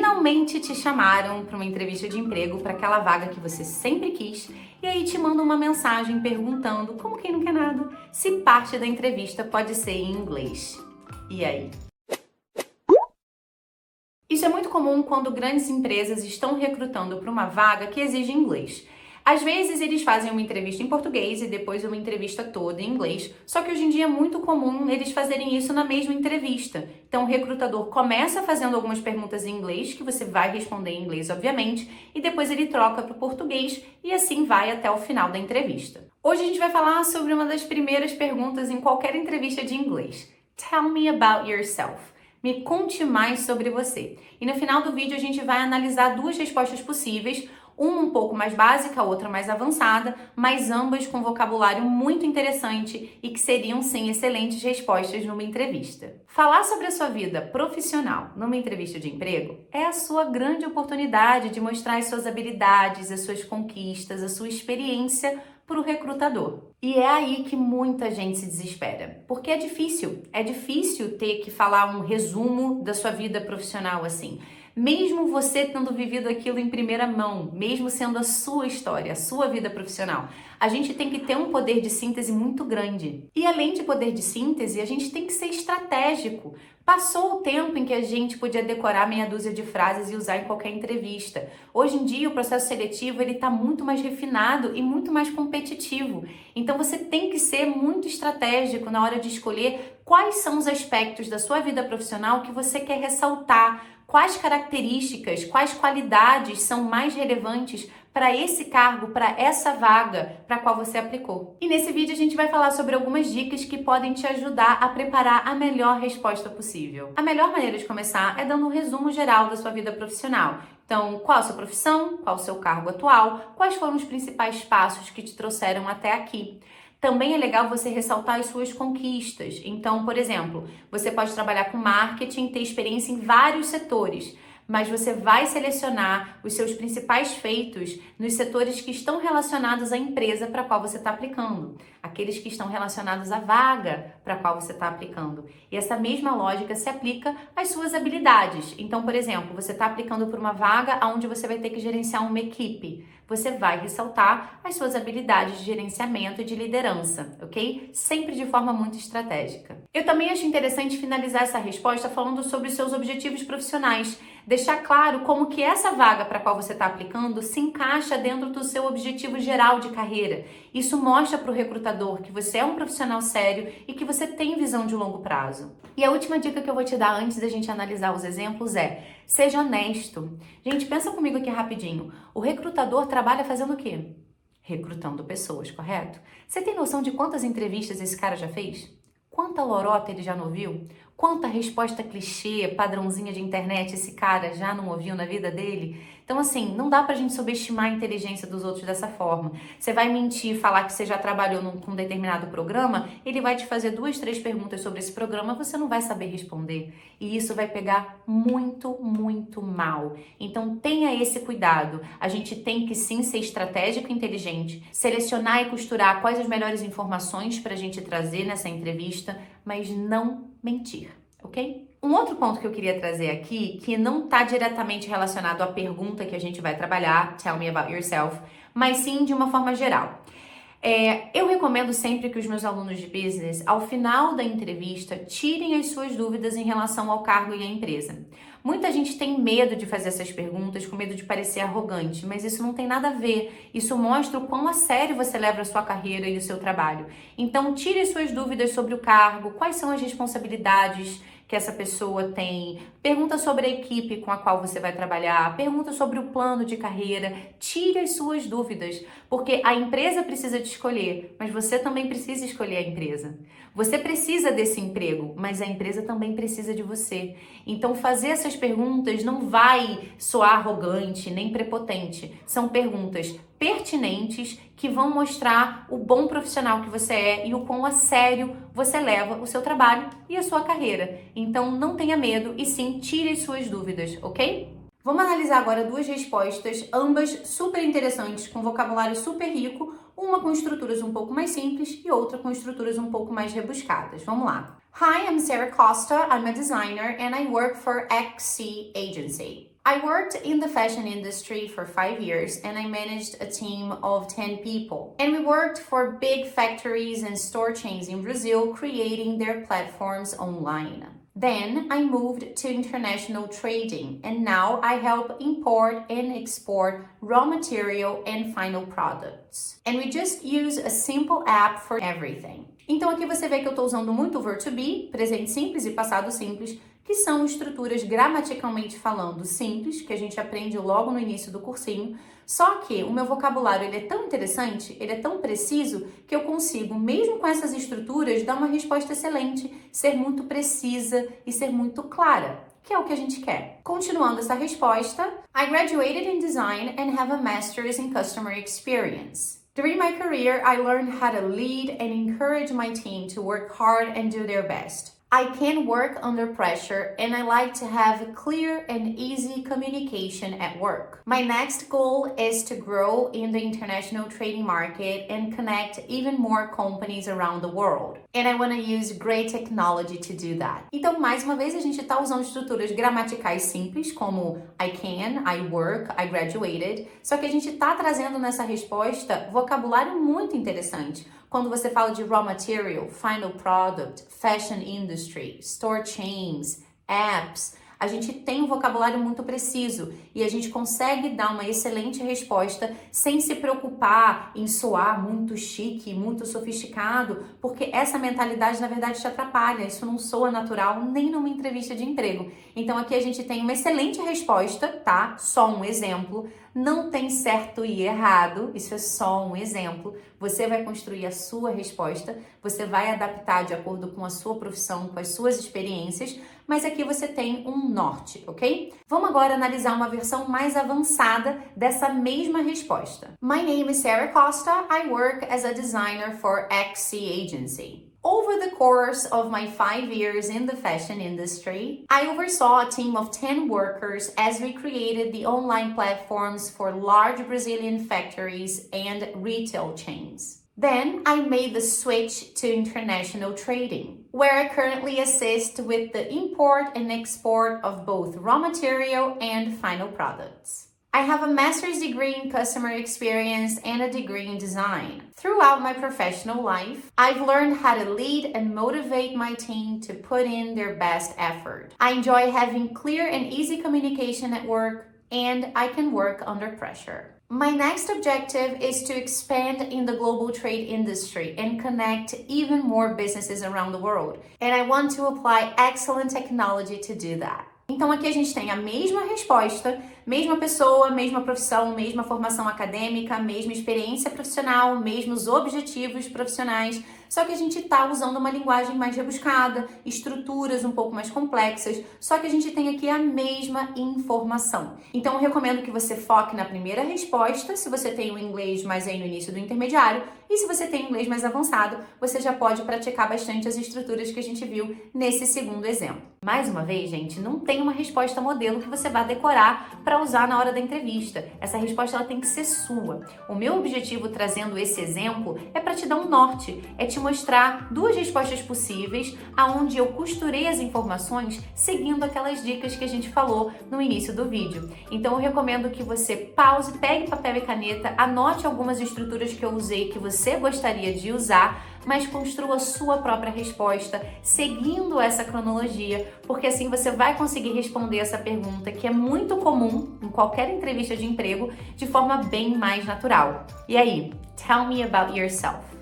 Finalmente te chamaram para uma entrevista de emprego para aquela vaga que você sempre quis e aí te mandam uma mensagem perguntando, como quem não quer nada, se parte da entrevista pode ser em inglês. E aí? Isso é muito comum quando grandes empresas estão recrutando para uma vaga que exige inglês. Às vezes eles fazem uma entrevista em português e depois uma entrevista toda em inglês, só que hoje em dia é muito comum eles fazerem isso na mesma entrevista. Então o recrutador começa fazendo algumas perguntas em inglês, que você vai responder em inglês, obviamente, e depois ele troca para o português e assim vai até o final da entrevista. Hoje a gente vai falar sobre uma das primeiras perguntas em qualquer entrevista de inglês. Tell me about yourself. Me conte mais sobre você. E no final do vídeo a gente vai analisar duas respostas possíveis, uma um pouco mais básica, a outra mais avançada, mas ambas com vocabulário muito interessante e que seriam sim excelentes respostas numa entrevista. Falar sobre a sua vida profissional numa entrevista de emprego é a sua grande oportunidade de mostrar as suas habilidades, as suas conquistas, a sua experiência para o recrutador. E é aí que muita gente se desespera, porque é difícil ter que falar um resumo da sua vida profissional assim. Mesmo você tendo vivido aquilo em primeira mão, mesmo sendo a sua história, a sua vida profissional, a gente tem que ter um poder de síntese muito grande. E além de poder de síntese, a gente tem que ser estratégico. Passou o tempo em que a gente podia decorar meia dúzia de frases e usar em qualquer entrevista. Hoje em dia, o processo seletivo está muito mais refinado e muito mais competitivo. Então, você tem que ser muito estratégico na hora de escolher quais são os aspectos da sua vida profissional que você quer ressaltar, quais características, quais qualidades são mais relevantes para esse cargo, para essa vaga para a qual você aplicou. E nesse vídeo a gente vai falar sobre algumas dicas que podem te ajudar a preparar a melhor resposta possível. A melhor maneira de começar é dando um resumo geral da sua vida profissional. Então, qual a sua profissão, qual o seu cargo atual, quais foram os principais passos que te trouxeram até aqui. Também é legal você ressaltar as suas conquistas. Então, por exemplo, você pode trabalhar com marketing, ter experiência em vários setores, mas você vai selecionar os seus principais feitos nos setores que estão relacionados à empresa para a qual você está aplicando, aqueles que estão relacionados à vaga para a qual você está aplicando. E essa mesma lógica se aplica às suas habilidades. Então, por exemplo, você está aplicando por uma vaga onde você vai ter que gerenciar uma equipe. Você vai ressaltar as suas habilidades de gerenciamento e de liderança, ok? Sempre de forma muito estratégica. Eu também acho interessante finalizar essa resposta falando sobre os seus objetivos profissionais. Deixar claro como que essa vaga para a qual você está aplicando se encaixa dentro do seu objetivo geral de carreira. Isso mostra para o recrutador que você é um profissional sério e que você tem visão de longo prazo. E a última dica que eu vou te dar antes da gente analisar os exemplos é: seja honesto. Gente, pensa comigo aqui rapidinho. O recrutador trabalha fazendo o quê? Recrutando pessoas, correto? Você tem noção de quantas entrevistas esse cara já fez? Quanta lorota ele já não ouviu? Quanta resposta clichê, padrãozinha de internet esse cara já não ouviu na vida dele? Então, assim, não dá pra gente subestimar a inteligência dos outros dessa forma. Você vai mentir, falar que você já trabalhou com um determinado programa, ele vai te fazer 2, 3 perguntas sobre esse programa, você não vai saber responder. E isso vai pegar muito, muito mal. Então, tenha esse cuidado. A gente tem que sim ser estratégico e inteligente, selecionar e costurar quais as melhores informações pra gente trazer nessa entrevista, mas não mentir, ok? Um outro ponto que eu queria trazer aqui, que não está diretamente relacionado à pergunta que a gente vai trabalhar, tell me about yourself, mas sim de uma forma geral. Eu recomendo sempre que os meus alunos de business, ao final da entrevista, tirem as suas dúvidas em relação ao cargo e à empresa. Muita gente tem medo de fazer essas perguntas, com medo de parecer arrogante, mas isso não tem nada a ver. Isso mostra o quão a sério você leva a sua carreira e o seu trabalho. Então, tire as suas dúvidas sobre o cargo, quais são as responsabilidades que essa pessoa tem, pergunta sobre a equipe com a qual você vai trabalhar, pergunta sobre o plano de carreira, tire as suas dúvidas, porque a empresa precisa te escolher, mas você também precisa escolher a empresa. Você precisa desse emprego, mas a empresa também precisa de você. Então, fazer essas perguntas não vai soar arrogante nem prepotente, são perguntas pertinentes que vão mostrar o bom profissional que você é e o quão a sério você leva o seu trabalho e a sua carreira. Então, não tenha medo e sim, tire as suas dúvidas, ok? Vamos analisar agora duas respostas, ambas super interessantes, com vocabulário super rico, uma com estruturas um pouco mais simples e outra com estruturas um pouco mais rebuscadas. Vamos lá. Hi, I'm Sarah Costa. I'm a designer and I work for XC Agency. I worked in the fashion industry for 5 years and I managed a team of 10 people. And we worked for big factories and store chains in Brazil, creating their platforms online. Then I moved to international trading and now I help import and export raw material and final products. And we just use a simple app for everything. Então aqui você vê que eu estou usando muito o verbo to be, presente simples e passado simples, que são estruturas gramaticalmente falando simples, que a gente aprende logo no início do cursinho, só que o meu vocabulário ele é tão interessante, ele é tão preciso, que eu consigo, mesmo com essas estruturas, dar uma resposta excelente, ser muito precisa e ser muito clara, que é o que a gente quer. Continuando essa resposta, I graduated in design and have a master's in customer experience. During my career, I learned how to lead and encourage my team to work hard and do their best. I can work under pressure and I like to have clear and easy communication at work. My next goal is to grow in the international trading market and connect even more companies around the world. And I want to use great technology to do that. Então, mais uma vez, a gente está usando estruturas gramaticais simples, como I can, I work, I graduated, só que a gente está trazendo nessa resposta vocabulário muito interessante. Quando você fala de raw material, final product, fashion industry, store chains, apps, a gente tem um vocabulário muito preciso e a gente consegue dar uma excelente resposta sem se preocupar em soar muito chique, muito sofisticado, porque essa mentalidade, na verdade, te atrapalha. Isso não soa natural nem numa entrevista de emprego. Então, aqui a gente tem uma excelente resposta, tá? Só um exemplo. Não tem certo e errado, isso é só um exemplo. Você vai construir a sua resposta, você vai adaptar de acordo com a sua profissão, com as suas experiências, mas aqui você tem um norte, ok? Vamos agora analisar uma versão mais avançada dessa mesma resposta. My name is Sarah Costa. I work as a designer for XC Agency. Over the course of my 5 years in the fashion industry, I oversaw a team of 10 workers as we created the online platforms for large Brazilian factories and retail chains. Then I made the switch to international trading, where I currently assist with the import and export of both raw material and final products. I have a master's degree in customer experience and a degree in design. Throughout my professional life, I've learned how to lead and motivate my team to put in their best effort. I enjoy having clear and easy communication at work, and I can work under pressure. My next objective is to expand in the global trade industry and connect even more businesses around the world. And I want to apply excellent technology to do that. Então aqui a gente tem a mesma resposta, mesma pessoa, mesma profissão, mesma formação acadêmica, mesma experiência profissional, mesmos objetivos profissionais, só que a gente está usando uma linguagem mais rebuscada, estruturas um pouco mais complexas, só que a gente tem aqui a mesma informação. Então eu recomendo que você foque na primeira resposta, se você tem o inglês mais aí no início do intermediário, e se você tem o inglês mais avançado, você já pode praticar bastante as estruturas que a gente viu nesse segundo exemplo. Mais uma vez, gente, não tem uma resposta modelo que você vá decorar para usar na hora da entrevista. Essa resposta ela tem que ser sua. O meu objetivo trazendo esse exemplo é para te dar um norte, é te mostrar duas respostas possíveis, aonde eu costurei as informações seguindo aquelas dicas que a gente falou no início do vídeo. Então eu recomendo que você pause, pegue papel e caneta, anote algumas estruturas que eu usei que você gostaria de usar, mas construa a sua própria resposta seguindo essa cronologia, porque assim você vai conseguir responder essa pergunta que é muito comum em qualquer entrevista de emprego de forma bem mais natural. E aí, tell me about yourself.